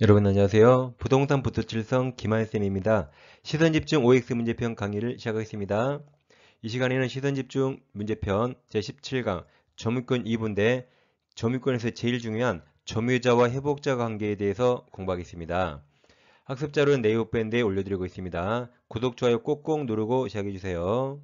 여러분 안녕하세요. 부동산 부토칠성 김한쌤입니다. 시선집중 OX 문제편 강의를 시작하겠습니다. 이 시간에는 시선집중 문제편 제17강 점유권 2부인데 점유권에서 제일 중요한 점유자와 회복자 관계에 대해서 공부하겠습니다. 학습자료는 네이버밴드에 올려드리고 있습니다. 구독, 좋아요 꼭꼭 누르고 시작해주세요.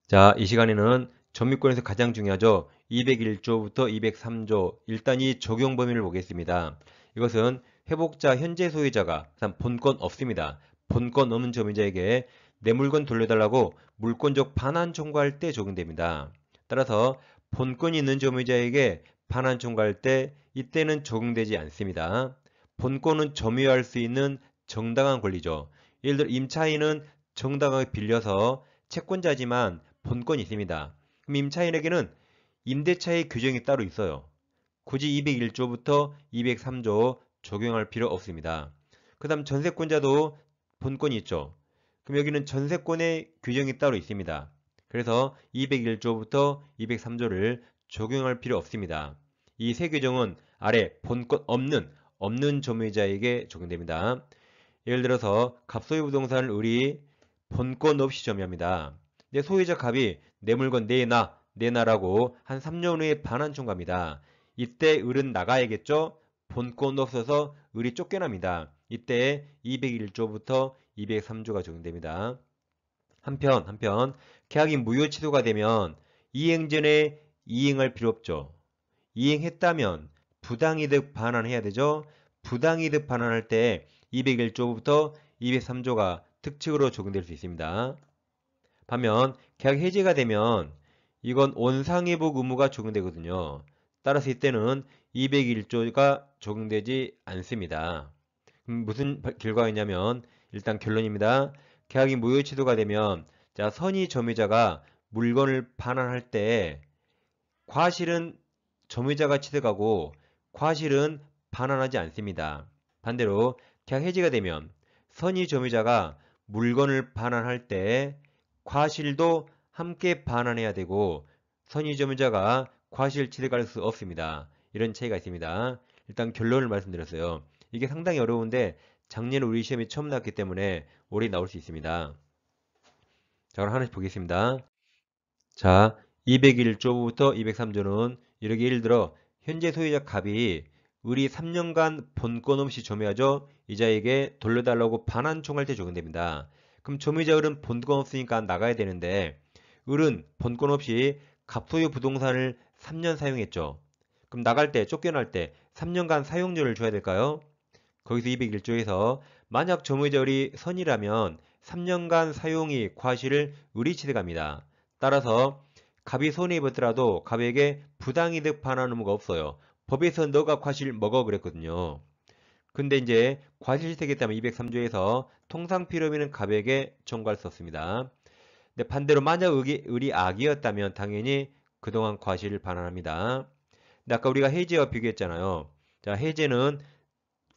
자, 이 시간에는 점유권에서 가장 중요하죠. 201조부터 203조 일단 이 적용 범위를 보겠습니다. 이것은 회복자 현재 소유자가 일단 본권 없습니다. 본권 없는 점유자에게 내 물건 돌려달라고 물권적 반환 청구할 때 적용됩니다. 따라서 본권이 있는 점유자에게 반환 청구할 때 이때는 적용되지 않습니다. 본권은 점유할 수 있는 정당한 권리죠. 예를 들어 임차인은 정당하게 빌려서 채권자지만 본권이 있습니다. 그럼 임차인에게는 임대차의 규정이 따로 있어요. 굳이 201조부터 203조 적용할 필요 없습니다. 그 다음 전세권자도 본권이 있죠. 그럼 여기는 전세권의 규정이 따로 있습니다. 그래서 201조부터 203조를 적용할 필요 없습니다. 이 세 규정은 아래 본권 없는 점유자에게 적용됩니다. 예를 들어서 갑소유 부동산을 우리 본권 없이 점유합니다. 내 소유자 갑이 내 물건 내놔라고 한 3년 후에 반환 청구합니다. 이때 을은 나가야겠죠? 본권 없어서 을이 쫓겨납니다. 이때 201조부터 203조가 적용됩니다. 한편 계약이 무효 취소가 되면 이행 전에 이행할 필요 없죠. 이행했다면 부당이득 반환해야 되죠. 부당이득 반환할 때 201조부터 203조가 특칙으로 적용될 수 있습니다. 반면 계약 해지가 되면 이건 원상회복 의무가 적용되거든요. 따라서 이때는 201조가 적용되지 않습니다. 무슨 결과가 있냐면 일단 결론입니다. 계약이 무효 취소가 되면 자 선의 점유자가 물건을 반환할 때 과실은 점유자가 취득하고 과실은 반환하지 않습니다. 반대로 계약 해지가 되면 선의 점유자가 물건을 반환할 때 과실도 함께 반환해야 되고 선의 점유자가 과실 취득할 수 없습니다. 이런 차이가 있습니다. 일단 결론을 말씀드렸어요. 이게 상당히 어려운데 작년에 우리 시험이 처음 나왔기 때문에 올해 나올 수 있습니다. 자, 그럼 하나씩 보겠습니다. 자, 201조부터 203조는 이렇게 예를 들어 현재 소유자 갑이 을이 3년간 본권 없이 점유하죠. 이자에게 돌려달라고 반환 청구할 때 적용됩니다. 그럼 점유자 을은 본권 없으니까 나가야 되는데 을은 본권 없이 갑소유 부동산을 3년 사용했죠. 그럼 나갈 때 쫓겨날 때 3년간 사용료를 줘야 될까요? 거기서 201조에서 만약 점유자 을이 선이라면 3년간 사용이 과실을 을이 취득합니다. 따라서 갑이 손해입었더라도 갑에게 부당이득 반환 의무가 없어요. 법에서 너가 과실 먹어 그랬거든요. 근데 이제 과실 취득했다면 203조에서 통상 필요비는 갑에게 청구할 수 없습니다. 근데 반대로 만약 을이 악이었다면 당연히 그동안 과실을 반환합니다. 근데 아까 우리가 해제와 비교했잖아요. 자, 해제는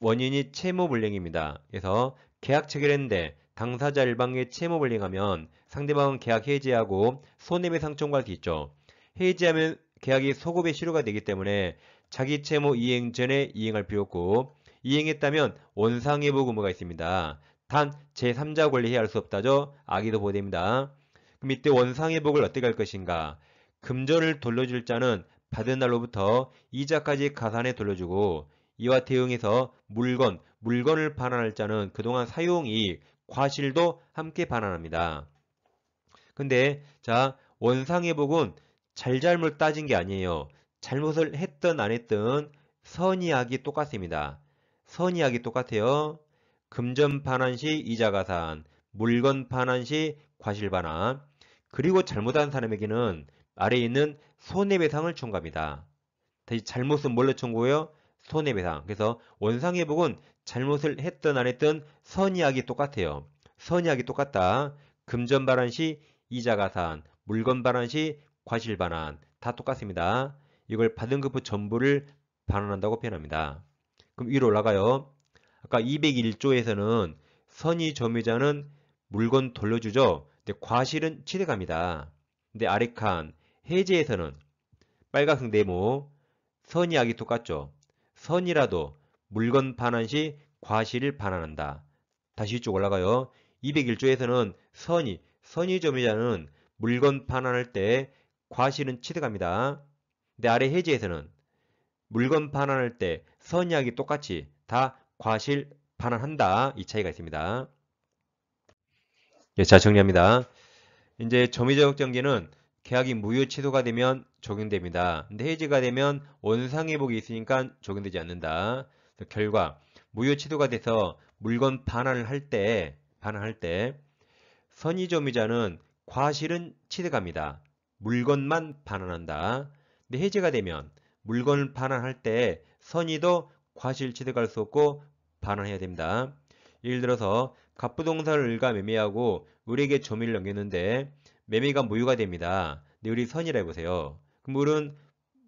원인이 채무불이행입니다. 그래서 계약 체결했는데 당사자 일방에 채무불이행하면 상대방은 계약 해지하고 손해배상 청구할 수 있죠. 해지하면 계약이 소급의 실효가 되기 때문에 자기 채무 이행 전에 이행할 필요 없고 이행했다면 원상회복 의무가 있습니다. 단 제3자 권리에 할 수 없다죠. 악의도 보호됩니다. 그럼 이때 원상회복을 어떻게 할 것인가? 금전을 돌려줄 자는 받은 날로부터 이자까지 가산해 돌려주고 이와 대응해서 물건을 반환할 자는 그동안 사용이익, 과실도 함께 반환합니다. 근데 자 원상회복은 잘잘못 따진 게 아니에요. 잘못을 했든 안 했든 선의악이 똑같습니다. 선의악이 똑같아요. 금전 반환 시 이자 가산, 물건 반환 시 과실 반환, 그리고 잘못한 사람에게는 아래에 있는 손해배상을 청구합니다. 다시 잘못은 뭘로 청구해요? 손해배상. 그래서 원상회복은 잘못을 했든 안 했든 선의악이 똑같아요. 선의악이 똑같다. 금전 반환 시 이자 가산, 물건 반환 시 과실 반환 다 똑같습니다. 이걸 받은 금부 전부를 반환한다고 표현합니다. 그럼 위로 올라가요. 아까 201조에서는 선의 점유자는 물건 돌려주죠. 근데 과실은 취득합니다. 근데 아래 칸 해제에서는 빨간색 네모 선의악이 똑같죠. 선이라도 물건 반환 시 과실을 반환한다. 다시 쭉 올라가요. 201조에서는 선의점유자는 물건 반환할 때 과실은 취득합니다. 근데 아래 해지에서는 물건 반환할 때 선의하기 똑같이 다 과실 반환한다. 이 차이가 있습니다. 예, 자, 정리합니다. 이제 점유자격 정지는 계약이 무효 취소가 되면 적용됩니다. 근데 해지가 되면 원상회복이 있으니까 적용되지 않는다. 결과 무효 취소가 돼서 물건 반환을 할 때 선의점유자는 과실은 취득합니다. 물건만 반환한다. 근데 해지가 되면 물건을 반환할 때 선의도 과실 취득할 수 없고 반환해야 됩니다. 예를 들어서 갑부동산을 을과 매매하고 을에게 점유를 넘겼는데 매매가 무효가 됩니다. 근데 을이 선이라 해보세요. 그럼 을은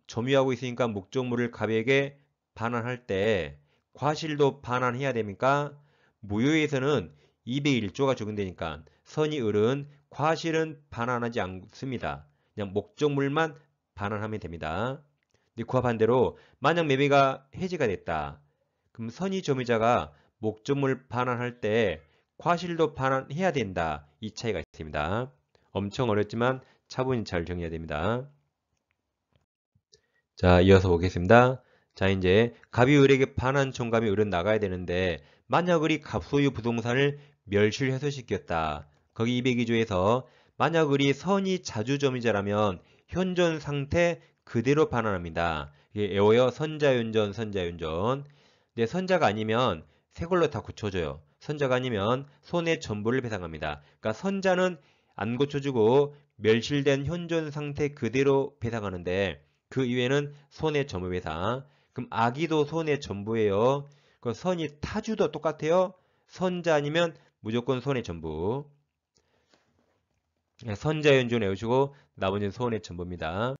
점유하고 있으니까 목적물을 갑에게 반환할 때 과실도 반환해야 됩니까? 무효에서는 201조가 적용되니까 선이 을은 과실은 반환하지 않습니다. 그냥 목적물만 반환하면 됩니다. 근데 그와 반대로 만약 매매가 해지가 됐다. 그럼 선의 점유자가 목적물 반환할 때 과실도 반환해야 된다. 이 차이가 있습니다. 엄청 어렵지만 차분히 잘 정리해야 됩니다. 자, 이어서 보겠습니다. 자, 이제 갑이 을에게 반환 총감이 을은 나가야 되는데 만약 을이 갑 소유 부동산을 멸실훼손시켰다. 거기 202조에서 만약 을이 선의 자주점유자라면 현존 상태 그대로 반환합니다. 이게 애워요. 선자윤전. 근데 선자가 아니면 새 걸로 다 고쳐줘요. 선자가 아니면 손해 전부를 배상합니다. 그러니까 선자는 안 고쳐주고 멸실된 현존 상태 그대로 배상하는데 그 이외에는 손해 전부 배상. 그럼 아기도 손해 전부예요. 그 선이 타주도 똑같아요. 선자 아니면 무조건 손해 전부. 선자연준 외우시고 나머지는 손해 전부입니다.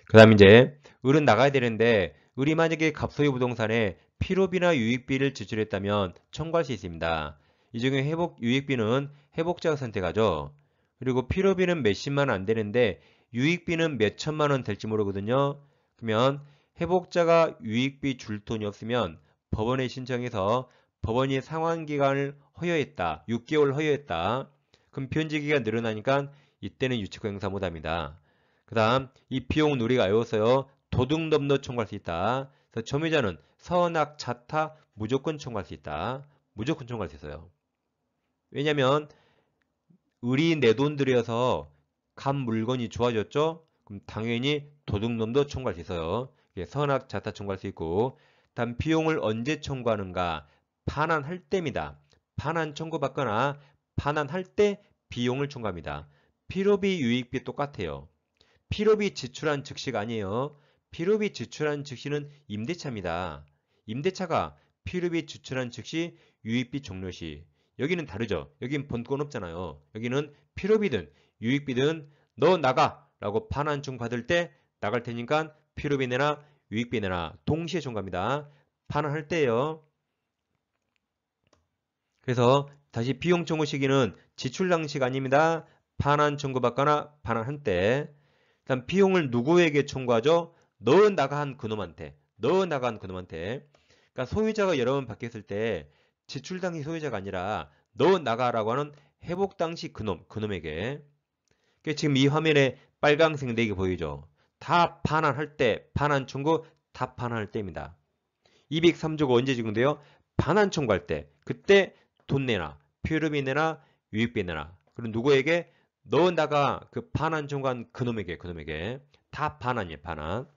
그 다음 이제 을은 나가야 되는데 을이 만약에 갑소유 부동산에 필요비나 유익비를 지출했다면 청구할 수 있습니다. 이 중에 유익비는 회복자가 선택하죠. 그리고 필요비는 몇십만 원 안 되는데 유익비는 몇 천만 원 될지 모르거든요. 그러면 회복자가 유익비 줄 돈이 없으면 법원에 신청해서 법원이 상환기간을 허여했다. 6개월 허여했다. 그럼 변제기가 늘어나니까 이때는 유치권 행사 못합니다. 그 다음 이 비용 누리가 외웠어요. 도둑넘너 청구할 수 있다. 그래서 점유자는 선악, 자타 무조건 청구할 수 있다. 무조건 청구할 수 있어요. 왜냐면 을이 내 돈 들여서 간 물건이 좋아졌죠? 그럼 당연히 도둑놈도 청구할 수 있어요. 선악, 자타 청구할 수 있고 다음 비용을 언제 청구하는가? 반환할 때입니다. 반환 청구받거나 반환할 때 비용을 청구합니다. 필요비, 유익비 똑같아요. 필요비 지출한 즉시가 아니에요. 필요비 지출한 즉시는 임대차입니다. 임대차가 필요비 지출한 즉시, 유익비 종료시. 여기는 다르죠. 여기는 본권 없잖아요. 여기는 필요비든 유익비든 너 나가 라고 반환청 받을 때 나갈 테니까 필요비 내나 유익비 내나 동시에 청구합니다. 반환할 때예요. 그래서 다시 비용 청구 시기는 지출 당시가 아닙니다. 반환 청구받거나 반환한 때. 다음 비용을 누구에게 청구하죠? 너 나간 그놈한테. 그러니까 소유자가 여러 번 바뀌었을 때 지출 당시 소유자가 아니라 너 나가라고 하는 회복 당시 그놈에게. 그러니까 지금 이 화면에 빨강색 4개 보이죠? 다 반환할 때, 반환 청구 다 반환할 때입니다. 203조가 언제 적용돼요? 반환 청구할 때. 그때 돈 내놔, 필요비 내놔, 유익비 내놔. 그럼 누구에게? 너 나가 그 반환 청구한 그놈에게 다 반환이에요. 반환.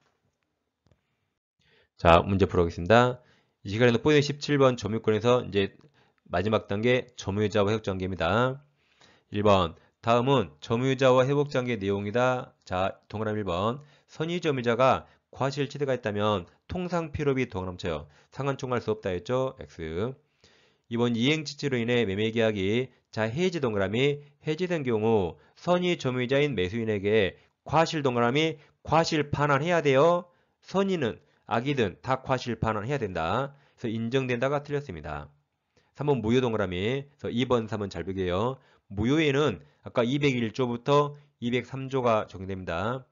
자, 문제 풀어보겠습니다. 이 시간에는 포인트 17번 점유권에서 이제 마지막 단계 점유자와 회복장계입니다. 1번 다음은 점유자와 회복장계 내용이다. 자, 동그라미 1번 선의점유자가 과실 취득가 있다면 통상 필요비 동그라미 쳐요. 상환 청구할 수 없다 했죠. X. 2번 이행지치로 인해 매매계약이 자 해지 동그라미 해지된 경우 선의 점유자인 매수인에게 과실 동그라미 과실 반환해야 돼요. 선의는 악이든 다 과실 반환해야 된다. 그래서 인정된다가 틀렸습니다. 3번 무효 동그라미. 그래서 2번, 3번 잘 보게요. 무효에는 아까 201조부터 203조가 적용됩니다.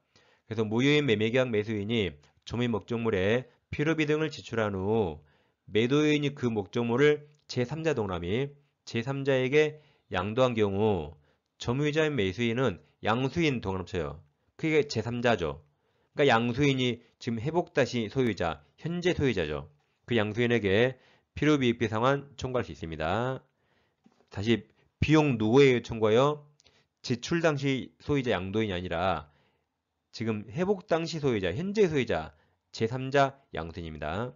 그래서 무효인 매매계약 매수인이 점유 목적물에 필요비 등을 지출한 후 매도인이 그 목적물을 제3자 동남이 제3자에게 양도한 경우 점유자인 매수인은 양수인 동남쳐요. 그게 제3자죠. 그러니까 양수인이 지금 회복다시 소유자, 현재 소유자죠. 그 양수인에게 필요비익비 상환 청구할 수 있습니다. 다시 비용 누구에게 청구해요? 지출 당시 소유자 양도인이 아니라 지금 회복 당시 소유자, 현재 소유자, 제3자 양수인입니다.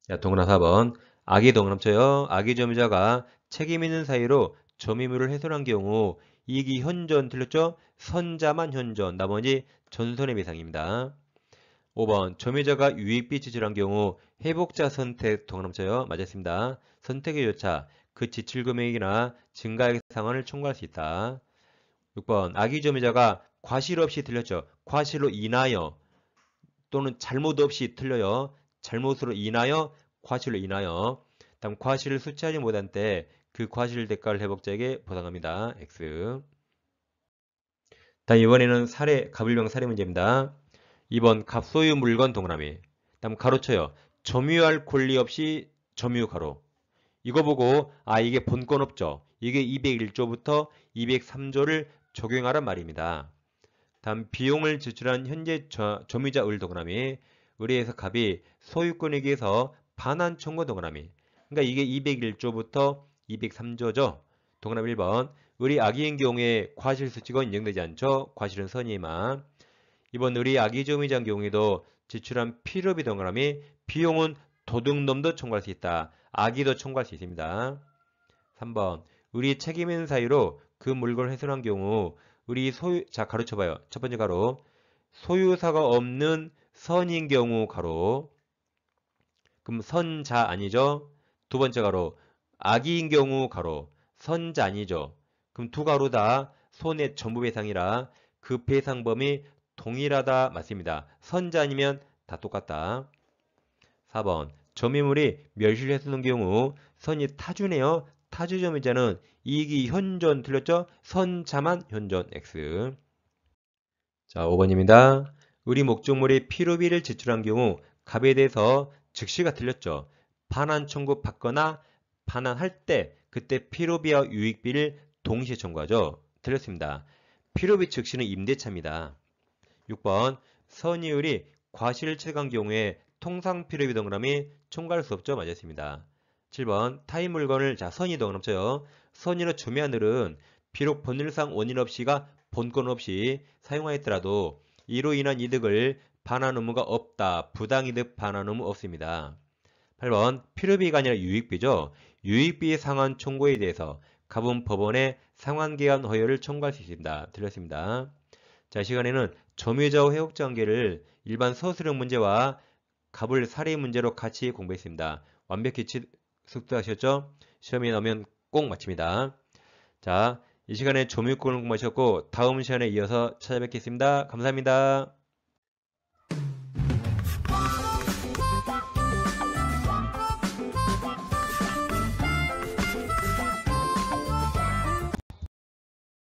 자, 동그라 4번. 악의 동그라쳐요. 악의 점유자가 책임 있는 사유로 점유물을 훼손한 경우 이익이 현존 틀렸죠? 선자만 현존, 나머지 전손해배상입니다. 5번. 점유자가 유익비 지출한 경우 회복자 선택 동그라쳐요. 맞았습니다. 선택의 조차 그 지출 금액이나 증가액 상환을 청구할 수 있다. 6번. 악의 점유자가 과실 없이 틀렸죠. 과실로 인하여 또는 잘못 없이 틀려요. 잘못으로 인하여, 과실로 인하여. 다음 과실을 수취하지 못한 때 그 과실 대가를 회복자에게 보상합니다. X. 다음 이번에는 갑을병 사례 문제입니다. 2번 갑소유 물건 동그라미. 다음 가로쳐요. 점유할 권리 없이 점유 가로. 이거 보고 이게 본권 없죠. 이게 201조부터 203조를 적용하란 말입니다. 다음 비용을 지출한 현재 점유자 을 동그라미. 을에서 갑이 소유권에 의해서 반환 청구 동그라미. 그러니까 이게 201조부터 203조죠. 동그라미 1번. 을이 악의인 경우에 과실수칙은 인정되지 않죠. 과실은 선의만. 2번 을이 악의 점유자인 경우에도 지출한 필요비 동그라미. 비용은 도둑놈도 청구할 수 있다. 악의도 청구할 수 있습니다. 3번. 을이 책임 있는 사유로 그 물건을 훼손한 경우 자, 가로쳐봐요. 첫 번째 가로. 소유사가 없는 선인 경우 가로. 그럼 선자 아니죠? 두 번째 가로. 악의인 경우 가로. 선자 아니죠? 그럼 두 가로 다 손해 전부 배상이라 그 배상 범위 동일하다 맞습니다. 선자 아니면 다 똑같다. 4번. 점유물이 멸실했는 경우 선이 타주네요. 타주 점유자는 이익이 현존 틀렸죠? 선자만 현존 X. 자, 5번입니다. 을이 목적물의 필요비를 지출한 경우 갑에 대해서 즉시가 틀렸죠. 반환 청구 받거나 반환할 때 그때 필요비와 유익비를 동시에 청구하죠. 틀렸습니다. 필요비 즉시는 임대차입니다. 6번. 선의을이 과실을 채간 경우에 통상 필요비 동그라미 청구할 수 없죠. 맞았습니다. 7번. 타인 물건을 선의 동그라미쳐요. 선의로 점유한 을은 비록 본일상 원인 없이가 본권 없이 사용하였더라도 이로 인한 이득을 반환 의무가 없다. 부당이득 반환 의무 없습니다. 8번. 필요비가 아니라 유익비죠. 유익비 상환 청구에 대해서 갑은 법원에 상환기한 허여를 청구할 수 있습니다. 틀렸습니다. 자, 이 시간에는 점유자와 회복자 관계를 일반 서술형 문제와 갑을 사례 문제로 같이 공부했습니다. 완벽히 숙지하셨죠? 시험에 나오면 꼭 맞춥니다. 자, 이 시간에 점유권을 공부하셨고 다음 시간에 이어서 찾아뵙겠습니다. 감사합니다.